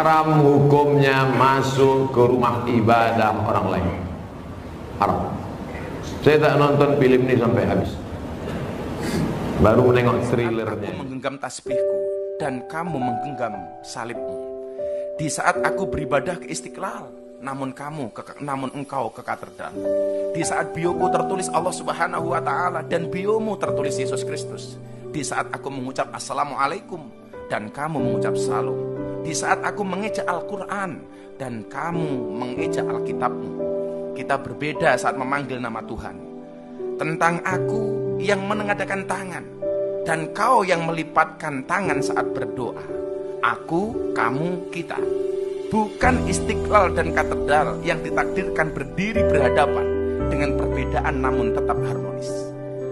haram hukumnya masuk ke rumah ibadah orang lain. Haram. Saya tak nonton film ini sampai habis, baru menengok thrillernya. Aku menggenggam tasbihku dan kamu menggenggam salibmu. Di saat aku beribadah ke Istiqlal, namun engkau ke katedral. Di saat bioku tertulis Allah Subhanahu wa Ta'ala dan biomu tertulis Yesus Kristus. Di saat aku mengucap Assalamualaikum dan kamu mengucap Salam. Di saat aku mengejak Al-Quran dan kamu mengejak Alkitabmu. Kita berbeda saat memanggil nama Tuhan. Tentang aku yang menengadakan tangan dan kau yang melipatkan tangan saat berdoa. Aku, kamu, kita. Bukan Istiqlal dan katedral yang ditakdirkan berdiri berhadapan dengan perbedaan namun tetap harmonis.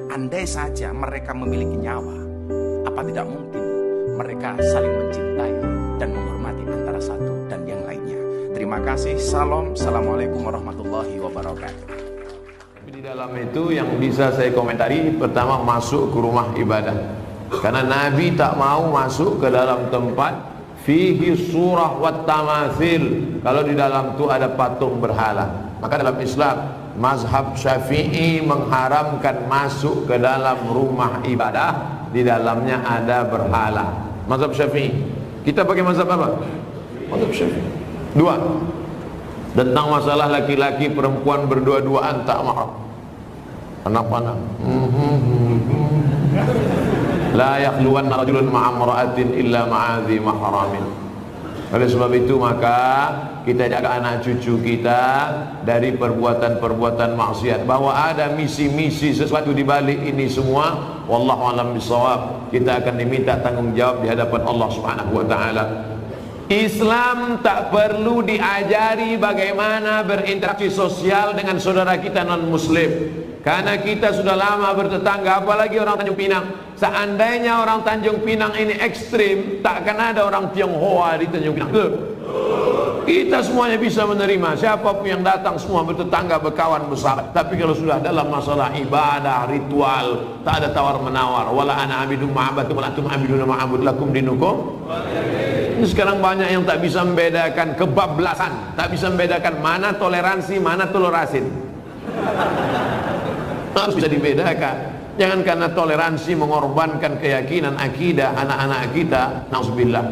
Andai saja mereka memiliki nyawa, apa tidak mungkin mereka saling mencintai dan menghormati antara satu dan yang lainnya. Terima kasih. Salam. Assalamualaikum warahmatullahi wabarakatuh. Di dalam itu yang bisa saya komentari, pertama masuk ke rumah ibadah. Karena Nabi tak mau masuk ke dalam tempat fihi surah wat tamathil, kalau di dalam itu ada patung berhala. Maka dalam Islam mazhab Syafi'i mengharamkan masuk ke dalam rumah ibadah di dalamnya ada berhala. Mazhab Syafi'i. Kita pakai mazhab apa? Mazhab Syafi'i. Dua, tentang masalah laki-laki perempuan berdua-duaan tak mahram. Anak-anak. La yakhluwanna rajulun ma'a imra'atin illa ma'adhi mahramin. Oleh sebab itu maka kita jaga anak cucu kita dari perbuatan-perbuatan maksiat. Bahwa ada misi-misi sesuatu di balik ini semua, wallahu a'lam bishawab. Kita akan diminta tanggung jawab di hadapan Allah Subhanahu wa taala. Islam tak perlu diajari bagaimana berinteraksi sosial dengan saudara kita non muslim. Karena kita sudah lama bertetangga, apalagi orang Tanjung Pinang. Seandainya orang Tanjung Pinang ini ekstrim, takkan ada orang Tionghoa di Tanjung Pinang. Kita semuanya bisa menerima, siapapun yang datang semua bertetangga, berkawan, bersahabat. Tapi kalau sudah dalam masalah ibadah, ritual, tak ada tawar menawar. Wala ana abidum ma'abatu wala antum abiduna ma'abud lakum dinukum. Ini sekarang banyak yang tak bisa membedakan kebablasan, tak bisa membedakan mana toleransi, mana tolerasin. Harus bisa dibedakan. Jangan karena toleransi mengorbankan keyakinan akidah anak-anak kita, nauzubillah.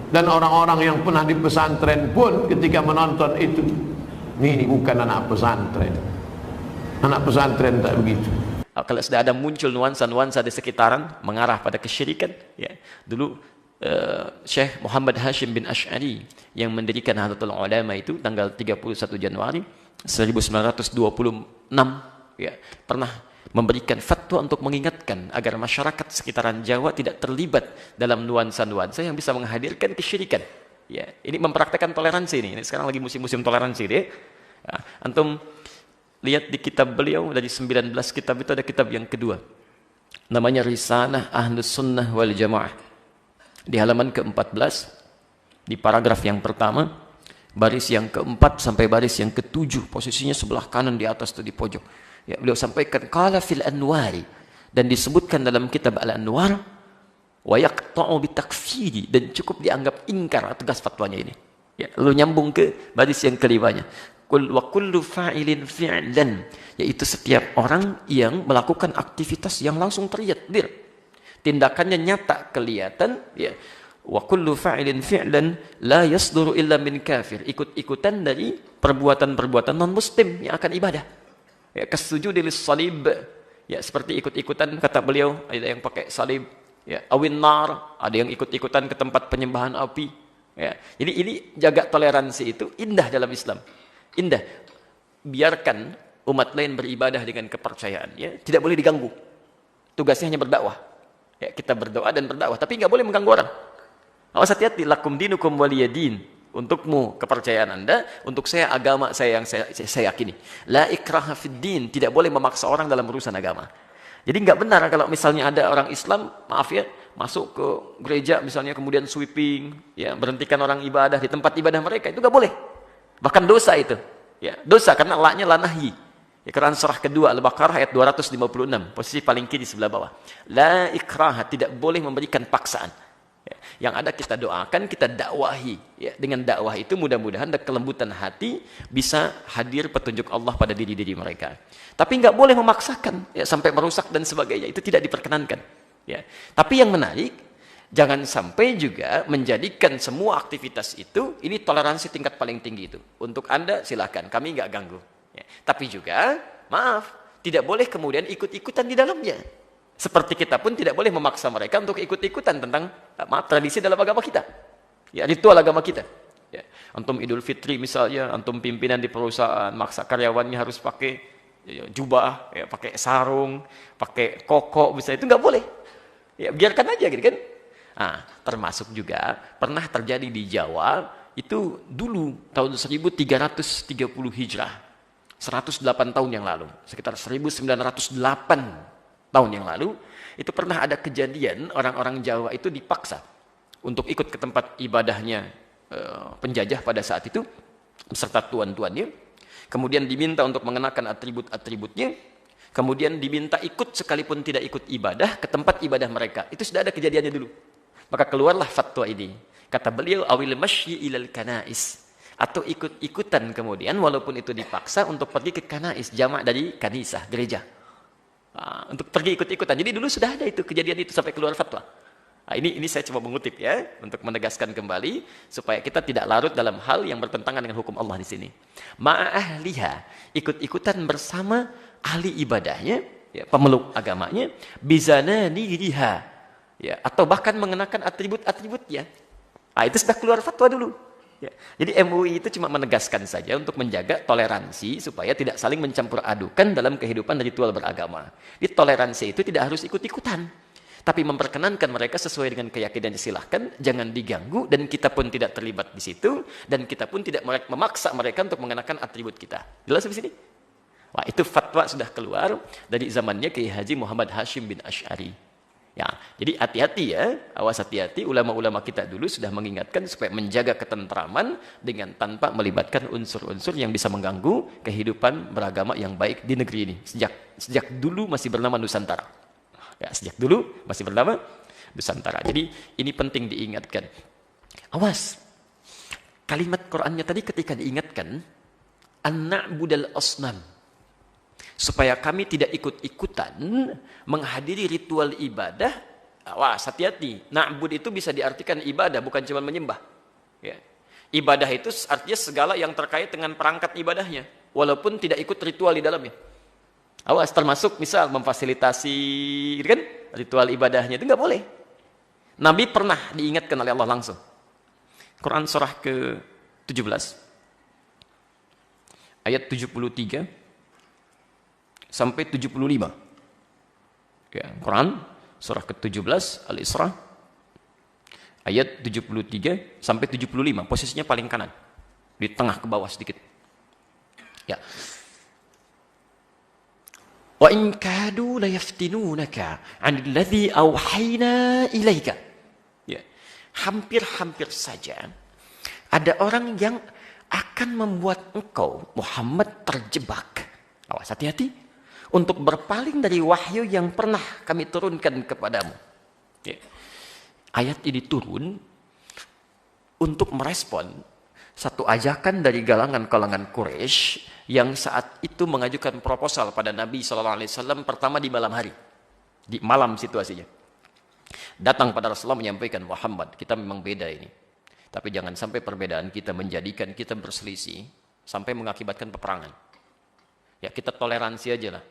Dan orang-orang yang pernah di pesantren pun ketika menonton itu, ini bukan anak pesantren. Anak pesantren tak begitu. Kalau sudah ada muncul nuansa-nuansa di sekitaran mengarah pada kesyirikan, ya. Dulu Syekh Muhammad Hashim bin Ash'ari yang mendirikan Nahdlatul Ulama itu tanggal 31 Januari 1926, ya, pernah memberikan fatwa untuk mengingatkan agar masyarakat sekitaran Jawa tidak terlibat dalam nuansa-nuansa yang bisa menghadirkan kesyirikan. Ya, ini mempraktekkan toleransi ini. Sekarang lagi musim-musim toleransi deh. Ya, antum lihat di kitab beliau dari 19 kitab itu ada kitab yang kedua. Namanya Risalah Ahlus Sunnah wal Jamaah. Di halaman ke-14 di paragraf yang pertama, baris yang ke-4 sampai baris yang ke-7, posisinya sebelah kanan di atas tuh di pojok. Ya, beliau sampaikan qala fil anwari, dan disebutkan dalam kitab Al-Anwar wa yaqta'u bitakfiri, dan cukup dianggap ingkar tegas fatwanya ini. Ya, lalu nyambung ke baris yang kelimanya. Wa kullu fa'ilin fi'lan, yaitu setiap orang yang melakukan aktivitas yang langsung terlihat, tindakannya nyata kelihatan, ya. Wa kullu fa'ilin fi'lan la yasduru illa min kafir, ikut-ikutan dari perbuatan-perbuatan non muslim yang akan ibadah. Ya, kasujudi lis-salib, ya, seperti ikut-ikutan kata beliau, ada yang pakai salib, ya, awin nar, ada yang ikut-ikutan ke tempat penyembahan api, ya. Jadi ini jaga toleransi itu indah dalam Islam. Indah. Biarkan umat lain beribadah dengan kepercayaan, ya, tidak boleh diganggu. Tugasnya hanya berdakwah. Ya, kita berdoa dan berdakwah, tapi nggak boleh mengganggu orang. Awas, hati-hati, lakum dinukum waliyadin. Untukmu kepercayaan Anda, untuk saya agama saya yang saya yakini. La ikraha fid din, tidak boleh memaksa orang dalam urusan agama. Jadi nggak benar kalau misalnya ada orang Islam, maaf ya, masuk ke gereja misalnya kemudian sweeping, ya, berhentikan orang ibadah di tempat ibadah mereka, itu nggak boleh. Bahkan dosa itu. Ya, dosa karena la-nya la nahyi. Ya, Quran surah kedua Al-Baqarah ayat 256, posisi paling kiri sebelah bawah. La ikraha, tidak boleh memberikan paksaan. Yang ada kita doakan, kita dakwahi. Ya, dengan dakwah itu mudah-mudahan ada kelembutan hati bisa hadir petunjuk Allah pada diri-diri mereka. Tapi nggak boleh memaksakan ya, sampai merusak dan sebagainya. Itu tidak diperkenankan. Ya. Tapi yang menarik, jangan sampai juga menjadikan semua aktivitas itu, ini toleransi tingkat paling tinggi itu. Untuk Anda silakan, kami nggak ganggu. Ya. Tapi juga, maaf, tidak boleh kemudian ikut-ikutan di dalamnya. Seperti kita pun tidak boleh memaksa mereka untuk ikut-ikutan tentang, maaf, tradisi dalam agama kita. Ya, ritual agama kita. Ya. Antum Idul Fitri misalnya, antum pimpinan di perusahaan, maksa karyawannya harus pakai jubah, ya, pakai sarung, pakai koko, misalnya, itu nggak boleh. Ya, biarkan aja gitu kan. Nah, termasuk juga pernah terjadi di Jawa itu dulu tahun 1330 Hijrah, 108 tahun yang lalu, sekitar 1908 tahun yang lalu, itu pernah ada kejadian orang-orang Jawa itu dipaksa untuk ikut ke tempat ibadahnya penjajah pada saat itu beserta tuan-tuannya, kemudian diminta untuk mengenakan atribut-atributnya, kemudian diminta ikut sekalipun tidak ikut ibadah ke tempat ibadah mereka. Itu sudah ada kejadiannya dulu. Maka keluarlah fatwa ini. Kata beliau, awil masyi ilal kanais. Atau ikut-ikutan kemudian, walaupun itu dipaksa untuk pergi ke kanais. Jamak dari kanisah, gereja. Untuk pergi ikut-ikutan. Jadi dulu sudah ada itu, kejadian itu sampai keluar fatwa. Nah, ini saya coba mengutip ya, untuk menegaskan kembali, supaya kita tidak larut dalam hal yang bertentangan dengan hukum Allah di sini. Ma'ahliha, ikut-ikutan bersama ahli ibadahnya, ya, pemeluk agamanya, bizanani liha. Ya, atau bahkan mengenakan atribut-atributnya. Nah, itu sudah keluar fatwa dulu. Ya. Jadi MUI itu cuma menegaskan saja untuk menjaga toleransi supaya tidak saling mencampur adukan dalam kehidupan ritual beragama. Di toleransi itu tidak harus ikut-ikutan, tapi memperkenankan mereka sesuai dengan keyakinannya, silahkan, jangan diganggu, dan kita pun tidak terlibat di situ, dan kita pun tidak memaksa mereka untuk mengenakan atribut kita. Jelas di sini? Wah, itu fatwa sudah keluar dari zamannya Kiai Haji Muhammad Hashim bin Asy'ari. Ya, jadi hati-hati ya, awas hati-hati, ulama-ulama kita dulu sudah mengingatkan supaya menjaga ketentraman dengan tanpa melibatkan unsur-unsur yang bisa mengganggu kehidupan beragama yang baik di negeri ini. Sejak dulu masih bernama Nusantara. Ya, sejak dulu masih bernama Nusantara. Jadi ini penting diingatkan. Awas, kalimat Qur'annya tadi ketika diingatkan, an-na'budal asnam, supaya kami tidak ikut-ikutan menghadiri ritual ibadah. Wah, hati-hati. Na'bud itu bisa diartikan ibadah, bukan cuma menyembah. Ya. Ibadah itu artinya segala yang terkait dengan perangkat ibadahnya, walaupun tidak ikut ritual di dalamnya. Awas, termasuk misal memfasilitasi gitu kan, ritual ibadahnya, itu nggak boleh. Nabi pernah diingatkan oleh Allah langsung. Quran surah ke-17 ayat 73 sampai 75. Ya, Quran surah ke-17 Al-Isra ayat 73 sampai 75. Posisinya paling kanan. Di tengah ke bawah sedikit. Ya. Wa in kadu la yaftinunaka 'anil ladzi auhayna ilaika. Ya. Hampir-hampir saja ada orang yang akan membuat engkau Muhammad terjebak. Awas, hati-hati untuk berpaling dari wahyu yang pernah kami turunkan kepadamu. Ya. Ayat ini turun untuk merespon satu ajakan dari kalangan Quraisy yang saat itu mengajukan proposal pada Nabi SAW pertama di malam hari. Di malam situasinya. Datang pada Rasulullah menyampaikan, Muhammad, kita memang beda ini. Tapi jangan sampai perbedaan kita menjadikan kita berselisih sampai mengakibatkan peperangan. Ya, kita toleransi aja lah.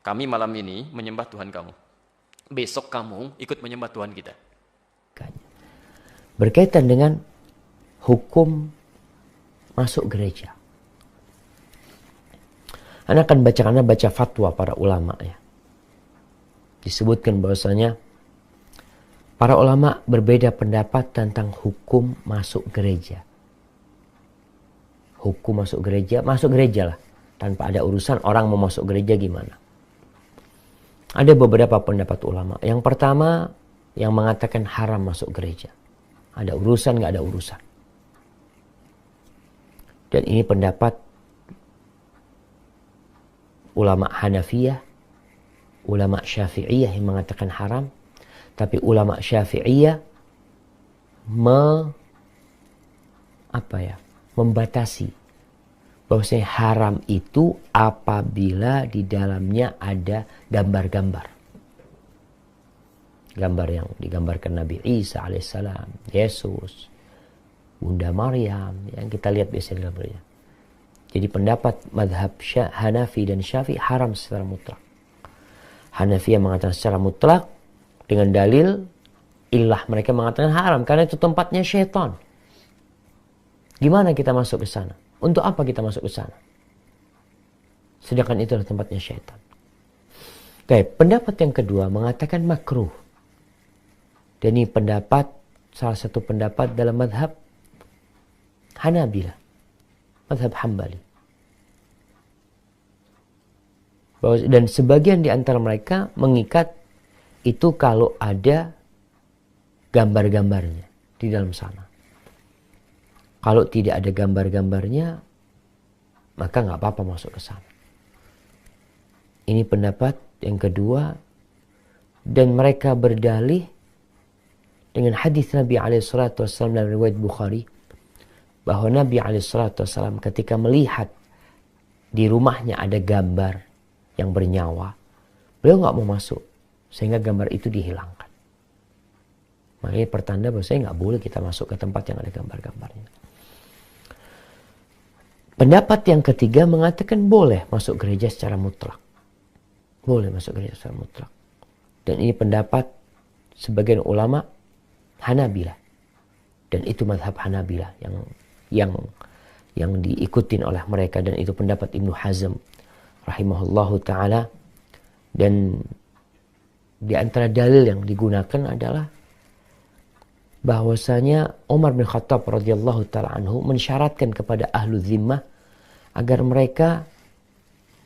Kami malam ini menyembah Tuhan kamu. Besok kamu ikut menyembah Tuhan kita. Berkaitan dengan hukum masuk gereja. Anda akan baca fatwa para ulama ya. Disebutkan bahwasanya para ulama berbeda pendapat tentang hukum masuk gereja. Hukum masuk gereja lah. Tanpa ada urusan orang mau masuk gereja gimana. Ada beberapa pendapat ulama. Yang pertama, yang mengatakan haram masuk gereja. Ada urusan, nggak ada urusan. Dan ini pendapat ulama Hanafiyah, ulama Syafi'iyah yang mengatakan haram. Tapi ulama Syafi'iyah membatasi bahwasanya haram itu apabila di dalamnya ada gambar-gambar. Gambar yang digambarkan Nabi Isa alaihissalam, Yesus, Bunda Maryam, yang kita lihat biasanya gambarnya. Jadi pendapat madhab Hanafi dan Syafi'i haram secara mutlak. Hanafi yang mengatakan secara mutlak dengan dalil illah, mereka mengatakan haram karena itu tempatnya syaitan. Gimana kita masuk ke sana? Untuk apa kita masuk ke sana? Sedangkan itu adalah tempatnya syaitan. Oke, pendapat yang kedua mengatakan makruh. Dan ini salah satu pendapat dalam madhab Hanabilah, madhab Hambali. Dan sebagian di antara mereka mengikat itu kalau ada gambar-gambarnya di dalam sana. Kalau tidak ada gambar-gambarnya, maka nggak apa-apa masuk ke sana. Ini pendapat yang kedua. Dan mereka berdalih dengan hadis Nabi SAW dalam riwayat Bukhari, bahwa Nabi SAW ketika melihat di rumahnya ada gambar yang bernyawa, beliau nggak mau masuk sehingga gambar itu dihilangkan. Makanya pertanda bahwa saya nggak boleh kita masuk ke tempat yang ada gambar-gambarnya. Pendapat yang ketiga mengatakan boleh masuk gereja secara mutlak. Boleh masuk gereja secara mutlak. Dan ini pendapat sebagian ulama Hanabilah. Dan itu madhab Hanabilah yang diikutin oleh mereka, dan itu pendapat Ibnu Hazm rahimahullahu ta'ala. Dan di antara dalil yang digunakan adalah bahwasanya Umar bin Khattab radhiyallahu ta'ala anhu mensyaratkan kepada ahlu zimmah agar mereka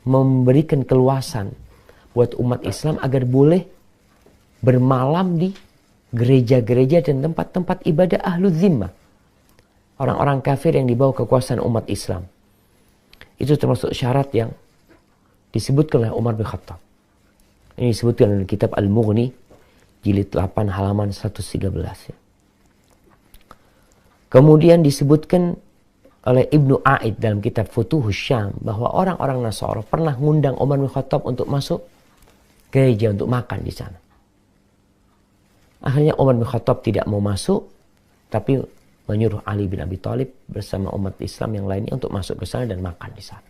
memberikan keluasan buat umat Islam agar boleh bermalam di gereja-gereja dan tempat-tempat ibadah ahlu zimmah, orang-orang kafir yang dibawa kekuasaan umat Islam. Itu termasuk syarat yang disebutkan oleh Umar bin Khattab. Ini disebutkan dalam kitab Al-Mughni jilid 8 halaman 113 ya. Kemudian disebutkan oleh Ibnu Aid dalam kitab Futuhus Syam bahwa orang-orang Nasara pernah ngundang Umar bin Khattab untuk masuk gereja untuk makan di sana. Akhirnya Umar bin Khattab tidak mau masuk, tapi menyuruh Ali bin Abi Thalib bersama umat Islam yang lainnya untuk masuk ke sana dan makan di sana.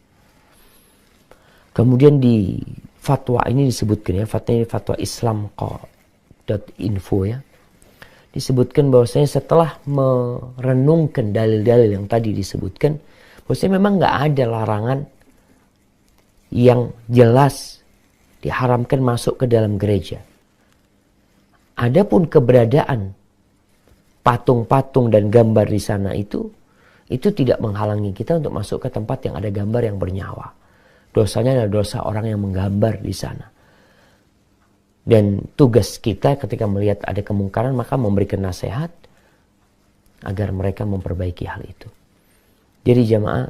Kemudian di fatwa ini disebutkan ya, fatwa islamqa.info ya, disebutkan bahwasanya setelah merenungkan dalil-dalil yang tadi disebutkan, bahwasanya memang nggak ada larangan yang jelas diharamkan masuk ke dalam gereja. Adapun keberadaan patung-patung dan gambar di sana itu tidak menghalangi kita untuk masuk ke tempat yang ada gambar yang bernyawa. Dosanya adalah dosa orang yang menggambar di sana. Dan tugas kita ketika melihat ada kemungkaran maka memberikan nasihat agar mereka memperbaiki hal itu. Jadi jamaah,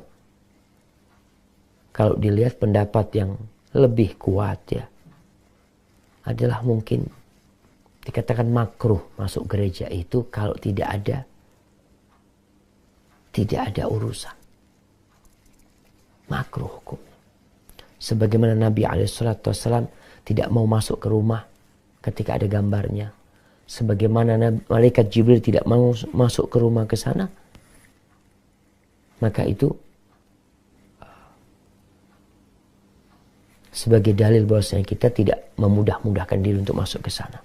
kalau dilihat pendapat yang lebih kuat ya adalah mungkin dikatakan makruh masuk gereja itu kalau tidak ada urusan. Makruh hukumnya. Sebagaimana Nabi SAW tidak mau masuk ke rumah ketika ada gambarnya. Sebagaimana malaikat Jibril tidak mau masuk ke rumah ke sana. Maka itu sebagai dalil bahwasanya kita tidak memudah-mudahkan diri untuk masuk ke sana.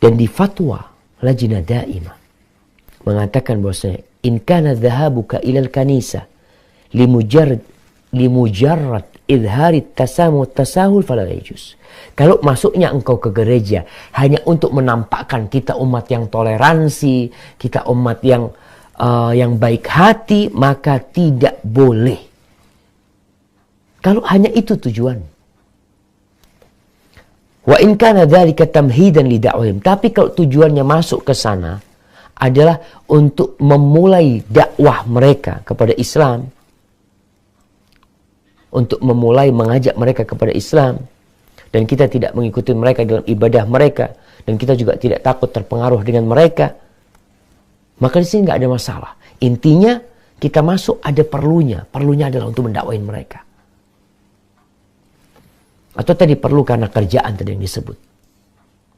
Dan di fatwa Lajnah Daimah mengatakan bahwasanya in kana dhahabuka ilal kanisa limujarrad idhari tasahul fala yajuz. Kalau masuknya engkau ke gereja hanya untuk menampakkan kita umat yang toleransi, kita umat yang baik hati, maka tidak boleh. Kalau hanya itu tujuan. Wa in kana dzalika tamhidan li da'wahum. Tapi kalau tujuannya masuk ke sana adalah untuk memulai dakwah mereka kepada Islam, untuk memulai mengajak mereka kepada Islam, dan kita tidak mengikuti mereka dalam ibadah mereka, dan kita juga tidak takut terpengaruh dengan mereka, Maka di sini nggak ada masalah. Intinya kita masuk ada perlunya. Perlunya adalah untuk mendakwain mereka. Atau tadi perlu karena kerjaan tadi yang disebut.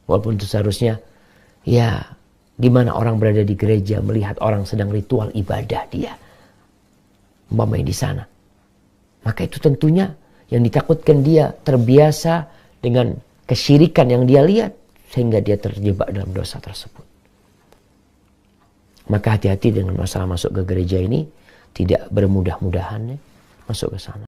Walaupun itu seharusnya, ya gimana orang berada di gereja melihat orang sedang ritual ibadah dia. Umpamanya di sana. Maka itu tentunya yang ditakutkan dia terbiasa dengan kesyirikan yang dia lihat. Sehingga dia terjebak dalam dosa tersebut. Maka hati-hati dengan masalah masuk ke gereja ini. Tidak bermudah-mudahan ya, masuk ke sana.